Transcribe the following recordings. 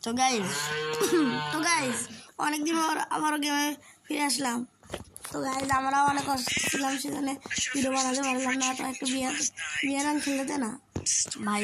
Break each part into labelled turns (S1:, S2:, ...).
S1: তো গাইজ অনেকদিন পর আবারও গেমে ফিরে আসলাম। তো গাইজ আমরাও অনেক কষ্ট ছিলাম, সেখানে ভিডিও বানাতে পারলাম না। তো একটু বিয়ারান খেলতে না ভাই,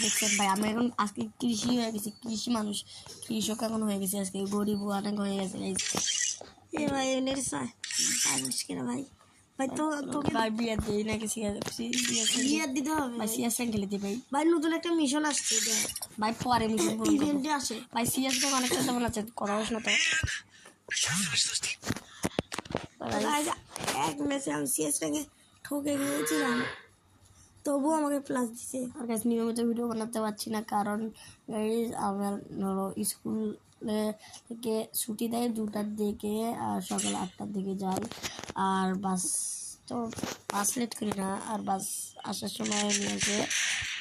S1: দেখছেন ভাই আমি এখন আজকে কৃষি হয়ে গেছি, কৃষি মানুষ, কৃষক এখন হয়ে গেছি, আজকে গরিব অনেক হয়ে গেছে গাইজ। এ ভাই এনের কেনা ভাই ভাই তো তোকে ভাই বিয়ার দিই নাকি বিয়ার দিতে হবে ভাই, সিএসএন খেলে দিই ভাই। ভাই নতুন একটা মিশন আসছে ভাই, পরে মিশন ইভেন্টে আসে ভাই। সিএসকে অনেকটা তেমন আছে, কথা বস না তো এক ম্যাচে আমি সিএসটাকে ঠকে গিয়েছিলাম, তবুও আমাকে প্লাস দিছে। আর গাইস নিয়মিত ভিডিও বানাতে পারছি না, কারণ গাইস আমার ধরো স্কুলে থেকে ছুটি দেয় 2টার দিকে আর সকাল 8টার দিকে যাই, আর বাস তো বাস লেট করি না, আর বাস আসার সময় নিয়েছে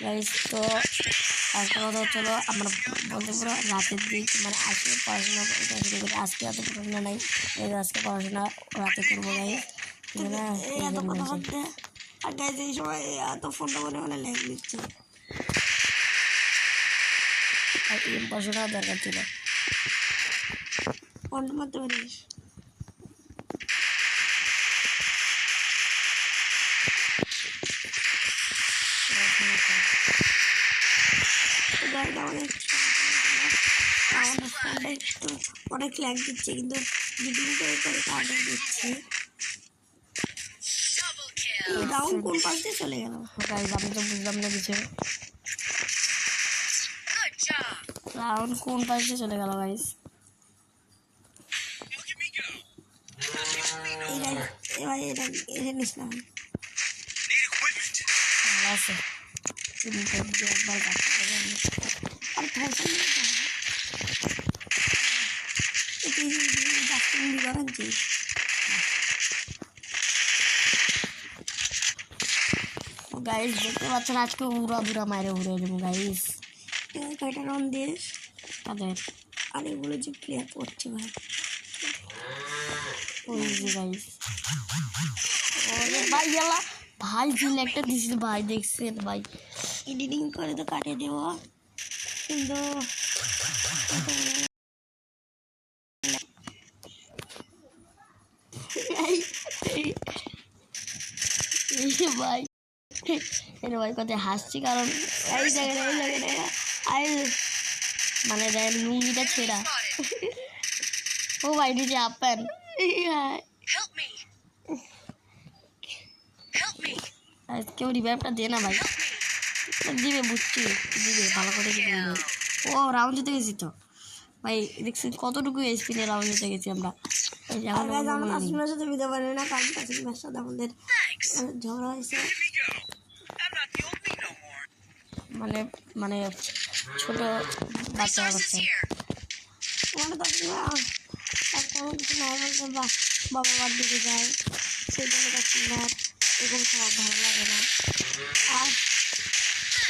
S1: গাইস। তো একটা কথা হচ্ছিলো আমরা বলতে পুরো রাতের দিক মানে আজকে পড়াশোনা করি, আজকে এত পড়াশোনা নাই, আজকে পড়াশোনা রাতে করবো গাইস। আর গাইজ এই সময় এত ফোনটা মনে ল্যাগ দিচ্ছে, আর পড়াশোনা দরকার ছিল, ফোনটা মারতে পারিস। আমাদের ফোনটা একটু অনেক ল্যাগ দিচ্ছে, কিন্তু ভিডিওটা করে কাটে দিচ্ছে। রাউন্ড কোন পাশ দিয়ে চলে গেল গাইজ, আমি তো বুঝলাম না কিছু। রাউন্ড কোন পাশ দিয়ে চলে গেল গাইজ? এবার এটা নিস না, ভালো আছে। একবার গাইস দেখতে পাচ্ছেন আজকে উড়া মাইরে ঘুরে যাবো গাইস। কয়টা রাউন্ড দিস তাদের, আর এগুলো যে ক্লিয়ার করছে ভাই, ওই যে গাইস ওরে ভাই গেলা ভাই জিল একটা দিছিল ভাই, দেখছেন ভাই এডিটিং করে তো কাটিয়ে দেব, কিন্তু ভাই ভাই কত হাসছি, কারণ এই জায়গাটা মানে দেখেন লুঙ্গিটা ছেঁড়া। ও ভাই দিদি আপেন কেউ রিভাইভটা দে না ভাই, দিবে বুঝছি দিবে ভালো করে দিবে। ও রাউন্ড জিতে গেছি তো ভাই, দেখছি কতটুকু স্পিনে রাউন্ড জিতে গেছি আমরা। আমরা সাথে দিতে পারি না, কারণ কাসিমের সাথে আমাদের ঝগড়া হয়েছে, মানে ছোট বাচ্চা বাবা মার দিকে যায়, সেই জন্য কাসিমার এরকম সবার ভালো লাগে না। আর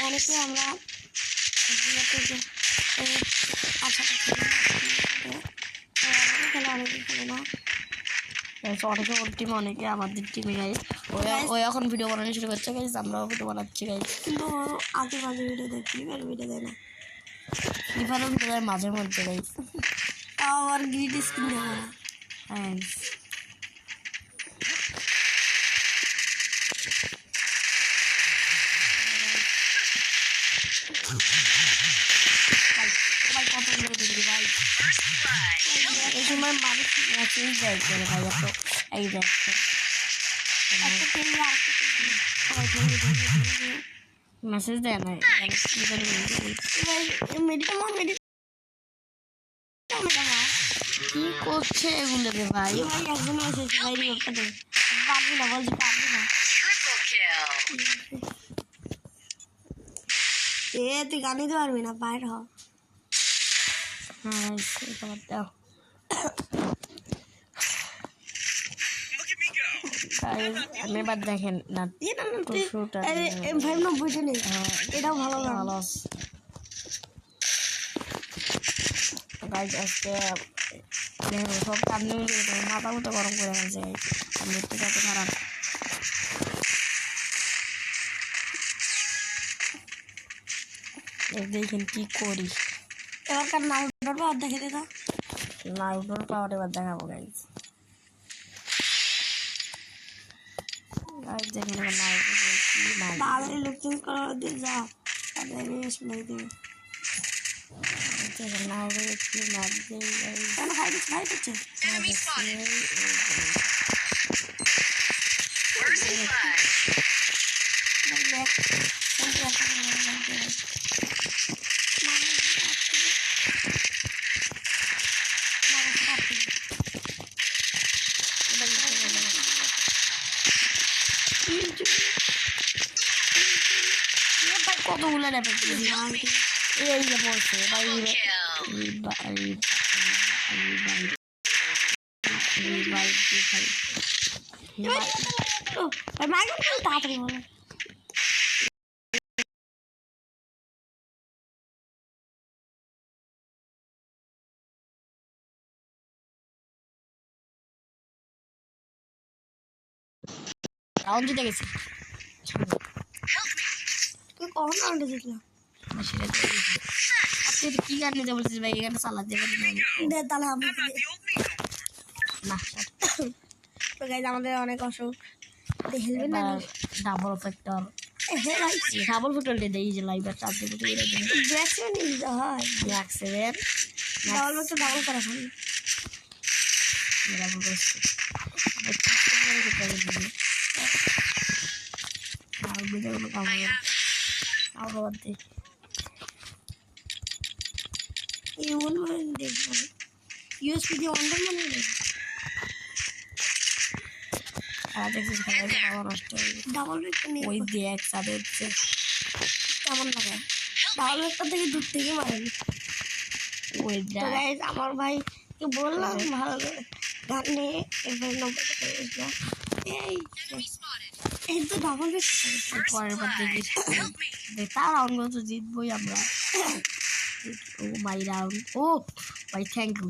S1: অনেকে আমরা অনেকে খেলে না, অনেকে ওর টিমে অনেকে আমাদের টিমে গাই। ও এখন ভিডিও বানানো শুরু করছে গাইজ, আমরাও ভিডিও বানাচ্ছি গাইজ, কিন্তু আগে মাঝে ভিডিও দেয়, ভিডিও দেয় না, ভিডিও দেয় মাঝে মধ্যে গাইজ। আমার গ্রিড স্ক্রিন দেবো না। হ্যাঁ এই সময় মানুষ মেসেজ দেয় করে ভাই, এত এই দেখছে মেসেজ দেয় না কি করছে এগুলো রে ভাই? ভাই একজন মেসেজ ভাই রিপোর্টটা দে, পারবি না বলছি, পারবি না। তুই গান দিতে পারবি না, বাইর হ। হ্যাঁ দাও আমি এবার দেখেন না, ভাই 90 নেই, এটাও ভালো ভালো আছে গাইজ। আজকে সব কান্দি মাথা মতো গরম করে গেছে, আমি একটু কত খারাপ। দেখেন কি করি, এবারকার নারুটোর পাওয়ার দেখে দে তো।
S2: নারুটোর পাওয়ার এবার দেখাবো গাইস। গাইস দেখুন এবার নারুটো কি মার।
S1: তাহলে লুক চেঞ্জ করা দিয়ে যা তাহলে শুনে দিবে।
S2: দেখুন নারুটো কি মার দেই গাইস।
S1: কেন ফাইট হচ্ছে
S2: কতগুলো লেভেল এই যে বলছে ভাই
S1: তাড়াতাড়ি বলো।
S2: রাউন্ড জিতে গেছে
S1: তুই কখন রাউন্ডে জিতলাম?
S2: সেটা আপনি কি গান নিতে বলছিস ভাই? এখানে চালাতে পারি
S1: দে তাহলে আমি
S2: না।
S1: তো গাইজ আমাদের অনেক অসুখ হেলমেট না
S2: ডাবল ফ্যাক্টর ডাবল ফ্যাক্টর দেই যে লাইভার চাপ দেবো তো এর জন্য
S1: ব্যাকসেভেন নিতে হয়।
S2: ব্যাকসেভেন
S1: ডাবল ফ্যাক্টর ডাবল করা খালি
S2: ডাবল করছি আর বুঝে কোনো কাম হবে আবার দেখ
S1: এই ওন মানে দেখবো ইউএসপি দিয়ে অন্ডার মানে
S2: আর দেখছিস খেলা আবার নষ্ট হয়ে গেছে।
S1: ডাবল ফ্যাক্টর নিয়ে
S2: ওই দিয়ে একসাথে হচ্ছে
S1: কেমন লাগে? ডাবল ফ্যাক্টর থেকে দূর থেকে মারেনি।
S2: ওই
S1: তো গাইজ আমার ভাইকে বললাম ভালো করে গান নিয়ে এবার 90 টাকা এসলাম। এই তো ডাবল ফ্যাক্টর
S2: পরের বার দেখিস তার রাউন্ড তো জিতবই আমরা। ও মাই রাউন্ড ও ভাই থ্যাংক ইউ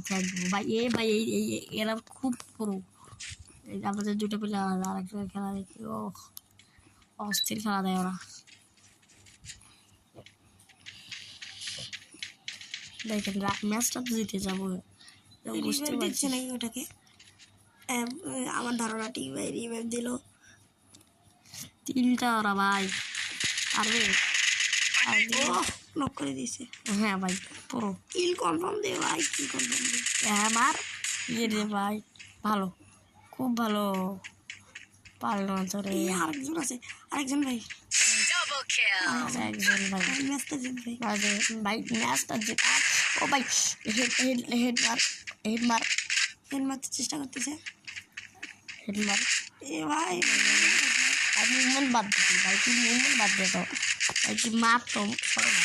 S2: ভাই ভাই এই এরা খুব পুরো আমাদের দুটো পেলে আর একটা খেলা দেখি ও অস্থির খেলা দেয় ওরা। দেখেন ম্যাচটা তো জিতে যাবো বুঝতে
S1: রিভাইভ
S2: পারছি
S1: দিচ্ছে নাকি ওটাকে? আমার ধারণা ঠিক ভাই রিভাইভ দিল
S2: 3টা ওরা ভাই পারবে।
S1: নক করে দিয়েছে।
S2: হ্যাঁ ভাই পুরো
S1: কিল কনফার্ম দে ভাই, কিল কনফার্ম দে।
S2: আমার ইয়ে রে ভাই ভালো খুব ভালো পারলো না তোরে।
S1: আরেকজন আছে আরেকজন ভাই
S2: একজন ভাই
S1: ম্যাচটা জিতবে
S2: ভাই ম্যাচটা জেতা। ও ভাই হেড মার
S1: হেড মারতে চেষ্টা করতেছে এ ভাই
S2: আর মুভমেন্ট বাদ দিচ্ছি ভাই তুই মুভমেন্ট বাদ দে তো ভাই তুই মার তো সরো না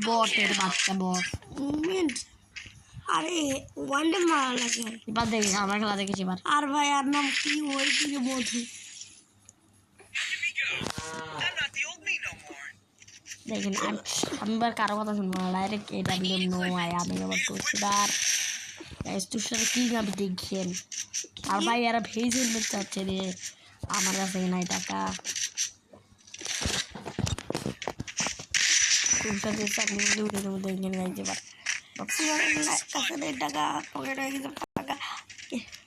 S2: বটের বাচ্চা বট
S1: মুভমেন্ট। আরে ওয়ান ডে মারা লাগে
S2: এবার দেখি আমার খেলা দেখেছি এবার।
S1: আর ভাই আর নাম কি ওই দিকে বধু
S2: দেখেন আমি এবার কারো কথা শুনবো না ডাইরেক্ট এটা নো আয় আমি এবার করছি আর তোর সাথে কি যাবে দেখছেন। আর ভাই এরা ভেজ হেলমেট চাচ্ছে রে আমার কাছে নাই টাকা তোর সাথে চাকরি উঠে দেবো দেখেন গাইতে পার
S1: টাকা পকেট হয়ে গেছে টাকা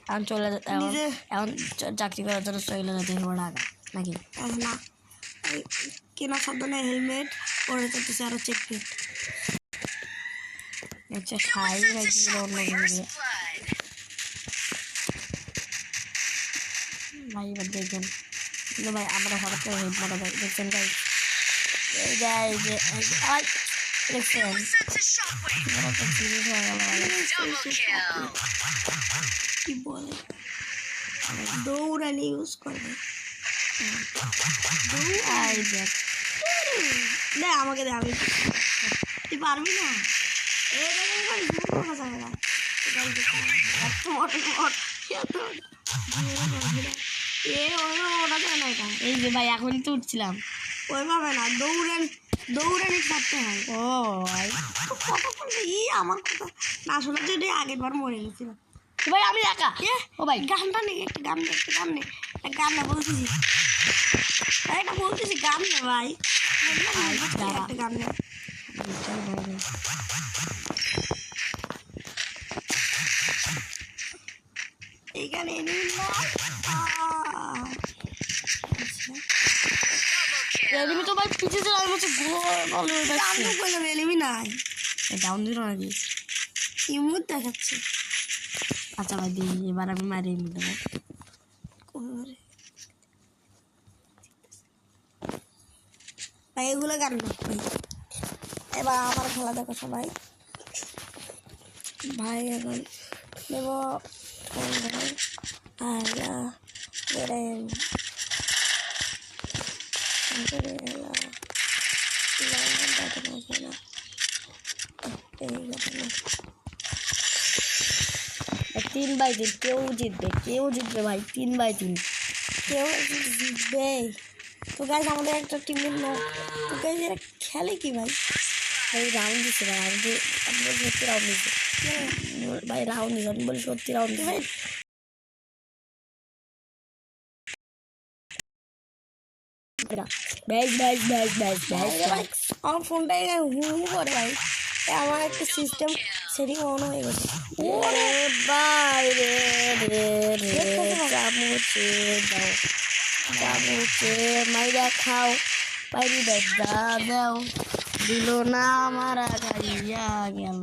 S2: এখন চলে এখন চাকরি করার জন্য চলে যেতে হবে টাকা নাকি
S1: না কেনা সাবধানে হেলমেট পরে চলতেছে আরো চেক
S2: আচ্ছা খাই রাখছিল অন্য কিছু ভাই এবার দেখবেন কিন্তু ভাই আমরা হঠাৎ করে হেড মারা ভাই দেখছেন ভাই এই যাই যে দেখছেন ওরা তো সিরিয়াস হয়ে গেল
S1: কি বলে দৌড়ানি ইউজ করবে
S2: আই দেখ
S1: দে আমাকে দে আমি তুই পারবি না যাবে না ওটা যায় না এটা
S2: এই যে ভাই এখনই তো উঠছিলাম
S1: ওইভাবে না দৌড়ানি ছাড়তে হয়।
S2: ও ভাই
S1: কথা বললে আমার কথা না শোনা যদি আগের বার মরে গেছিল
S2: ভাই আমি একা ও ভাই
S1: গানটা নেই একটা গান নে গান না বলতেছি একটা বলতেছি গান নে ভাই একটা গান নে এখানে enemy না।
S2: এনিমি তো ভাই পিছে চলে আমি হচ্ছে গোল
S1: আমি তো বললাম enemy নাই,
S2: ডাউন দিল নাকি?
S1: ইমোট দেখাচ্ছে।
S2: আচ্ছা ভাই দিই, এবার আমি মারিয়ে নিতে ভাই।
S1: কোনবারে? ভাই এগুলো গান না ভাই। এবার আমার খেলা দেখো সবাই। ভাই এখন দেব
S2: তিন বাই তিন, কেউ জিতবে ভাই, 3/3।
S1: কেউ জিতবে। তো গাইজ আমাদের একটা টিমের লোক, তো গাইজ এরা খেলে কি ভাই?
S2: ভাই রাউন্ড দিচ্ছে ভাই, আমি বলি সত্যি রাউন্ড দিচ্ছে ভাই, রাউন্ড দিচ্ছে, আমি বলি সত্যি রাউন্ড দিচ্ছে
S1: ভাই
S2: ব্যাস ব্যাস ব্যাস ব্যাস ব্যাস
S1: ভাই আমার ফোনটা হু হু করে ভাই। আমার একটা সিস্টেম সেটিং অন হয়ে গেছে।
S2: ওরে বাইরে রে রে চামচে দাও, চামচে মাইরা খাও, বাইরে দাদা দাও, দিল না আমার গাইয়া গেল।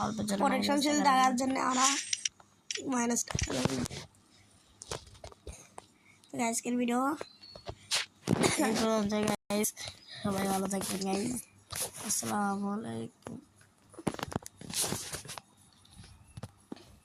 S2: অল্প জন
S1: প্রোটেকশন শিল দেখার জন্য আমরা মাইনাস আজকের ভিডিও
S2: গাইস, সবাই ভালো থাকবেন গাইস, আসসালামু আলাইকুম।